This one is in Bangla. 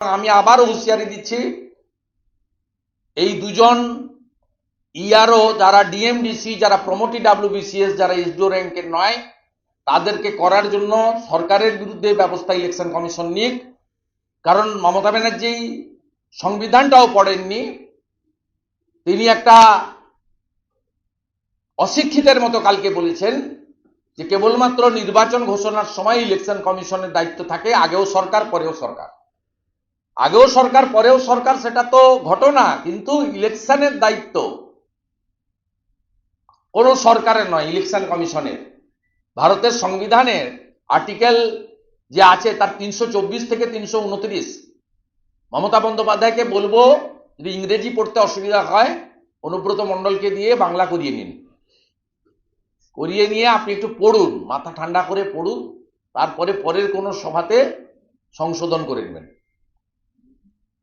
আমি আবারও হুঁশিয়ারি দিচ্ছি, এই দুজন ইআরও যারা ডিএমডিসি, যারা প্রমোটি ডাব্লিউবিসিএস, যারা এসডিও র্যাঙ্কের নয়, তাদেরকে করার জন্য সরকারের বিরুদ্ধে ব্যবস্থা ইলেকশন কমিশন নিক। কারণ মমতা ব্যানার্জি সংবিধানটাও পড়েননি, তিনি একটা অশিক্ষিতের মতো কালকে বলেছেন যে কেবলমাত্র নির্বাচন ঘোষণার সময় ইলেকশন কমিশনের দায়িত্ব থাকে, আগেও সরকার পরেও সরকার, আগেও সরকার পরেও সরকার, সেটা তো ঘটনা, কিন্তু ইলেকশনের দায়িত্ব কোন সরকারের নয়, ইলেকশন কমিশনের। ভারতের সংবিধানের আর্টিকেল যে আছে তার 324 থেকে 329, মমতা বন্দ্যোপাধ্যায়কে বলবো যদি ইংরেজি পড়তে অসুবিধা হয় অনুব্রত মণ্ডলকে দিয়ে বাংলা করিয়ে নিন, করিয়ে নিয়ে আপনি একটু পড়ুন, মাথা ঠান্ডা করে পড়ুন, তারপরে পরের কোনো সভাতে সংশোধন করে নেবেন।